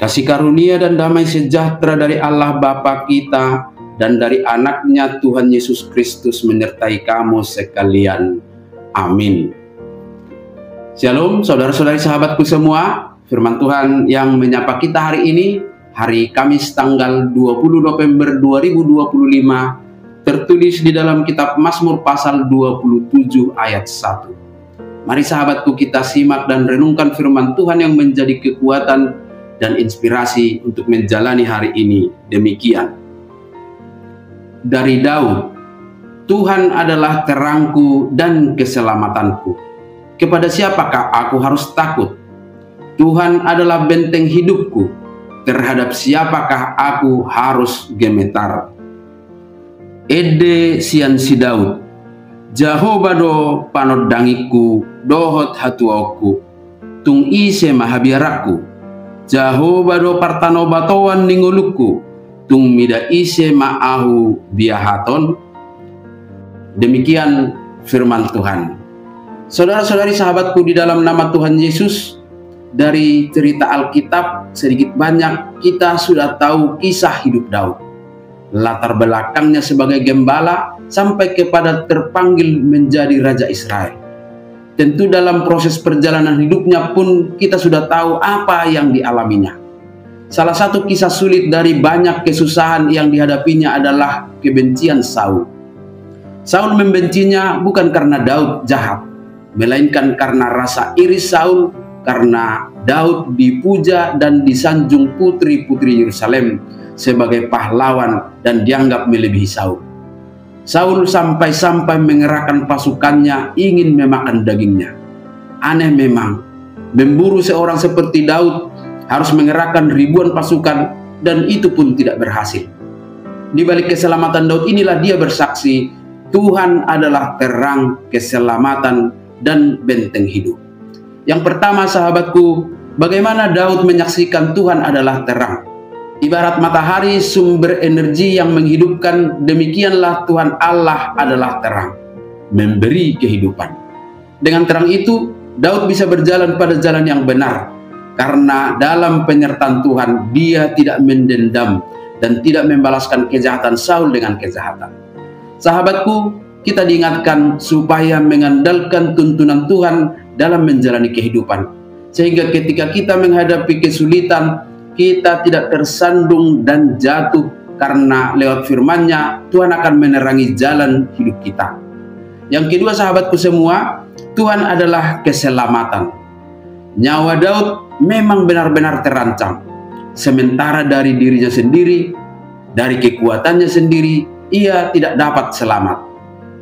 Kasih karunia dan damai sejahtera dari Allah Bapa kita dan dari anaknya Tuhan Yesus Kristus menyertai kamu sekalian. Amin. Shalom saudara-saudari sahabatku semua. Firman Tuhan yang menyapa kita hari ini, hari Kamis tanggal 20 November 2025, tertulis di dalam kitab Mazmur pasal 27 ayat 1. Mari sahabatku kita simak dan renungkan firman Tuhan yang menjadi kekuatan dan inspirasi untuk menjalani hari ini. Demikian. Dari Daud, Tuhan adalah terangku dan keselamatanku. Kepada siapakah aku harus takut? Tuhan adalah benteng hidupku. Terhadap siapakah aku harus gemetar? Ede sian si Daud. Jehovah do panot dangiku, dohot hatuauku. Tung ise mahabiaraku. Jehovah do partano batoan ningoluku, tung mida ise ma'ahu biahaton. Demikian firman Tuhan. Saudara-saudari sahabatku di dalam nama Tuhan Yesus, dari cerita Alkitab sedikit banyak kita sudah tahu kisah hidup Daud. Latar belakangnya sebagai gembala sampai kepada terpanggil menjadi Raja Israel. Tentu dalam proses perjalanan hidupnya pun kita sudah tahu apa yang dialaminya. Salah satu kisah sulit dari banyak kesusahan yang dihadapinya adalah kebencian Saul. Saul membencinya bukan karena Daud jahat, melainkan karena rasa iri Saul karena Daud dipuja dan disanjung putri-putri Yerusalem sebagai pahlawan dan dianggap melebihi Saul. Saul sampai-sampai mengerahkan pasukannya ingin memakan dagingnya. Aneh memang, memburu seorang seperti Daud harus mengerahkan ribuan pasukan dan itu pun tidak berhasil. Di balik keselamatan Daud inilah dia bersaksi, Tuhan adalah terang, keselamatan, dan benteng hidup. Yang pertama sahabatku, bagaimana Daud menyaksikan Tuhan adalah terang. Ibarat matahari sumber energi yang menghidupkan, demikianlah Tuhan Allah adalah terang, memberi kehidupan. Dengan terang itu, Daud bisa berjalan pada jalan yang benar, karena dalam penyertaan Tuhan, dia tidak mendendam dan tidak membalaskan kejahatan Saul dengan kejahatan. Sahabatku, kita diingatkan supaya mengandalkan tuntunan Tuhan dalam menjalani kehidupan, sehingga ketika kita menghadapi kesulitan, kita tidak tersandung dan jatuh, karena lewat firman-Nya Tuhan akan menerangi jalan hidup kita. Yang kedua sahabatku semua, Tuhan adalah keselamatan. Nyawa Daud memang benar-benar terancam. Sementara dari dirinya sendiri, dari kekuatannya sendiri, ia tidak dapat selamat.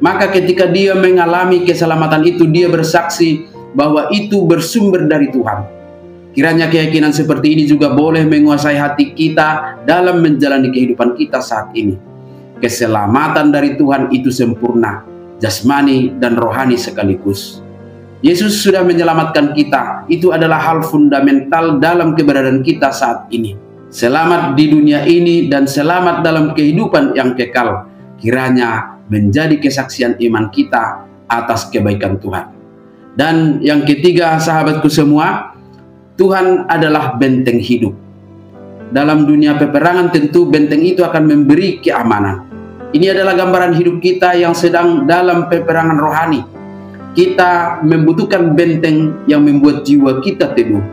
Maka ketika dia mengalami keselamatan itu, dia bersaksi bahwa itu bersumber dari Tuhan. Kiranya keyakinan seperti ini juga boleh menguasai hati kita dalam menjalani kehidupan kita saat ini. Keselamatan dari Tuhan itu sempurna, jasmani dan rohani sekaligus. Yesus sudah menyelamatkan kita. Itu adalah hal fundamental dalam keberadaan kita saat ini. Selamat di dunia ini dan selamat dalam kehidupan yang kekal. Kiranya menjadi kesaksian iman kita atas kebaikan Tuhan. Dan yang ketiga sahabatku semua, Tuhan adalah benteng hidup. Dalam dunia peperangan tentu benteng itu akan memberi keamanan. Ini adalah gambaran hidup kita yang sedang dalam peperangan rohani. Kita membutuhkan benteng yang membuat jiwa kita teduh.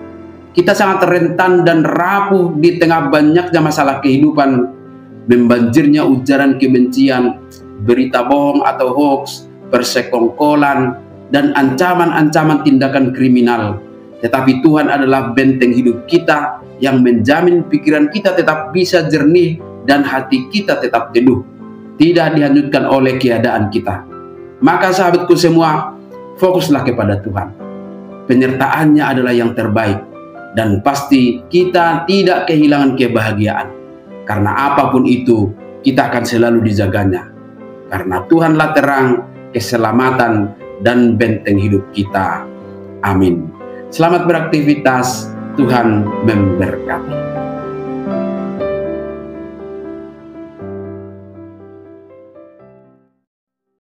Kita sangat rentan dan rapuh di tengah banyaknya masalah kehidupan, membanjirnya ujaran kebencian, berita bohong atau hoax, persekongkolan, dan ancaman-ancaman tindakan kriminal. Tetapi Tuhan adalah benteng hidup kita yang menjamin pikiran kita tetap bisa jernih dan hati kita tetap teduh, tidak dihanyutkan oleh keadaan kita. Maka sahabatku semua, fokuslah kepada Tuhan. Penyertaannya adalah yang terbaik dan pasti kita tidak kehilangan kebahagiaan. Karena apapun itu, kita akan selalu dijaganya. Karena Tuhanlah terang, keselamatan, dan benteng hidup kita. Amin. Selamat beraktivitas, Tuhan memberkati.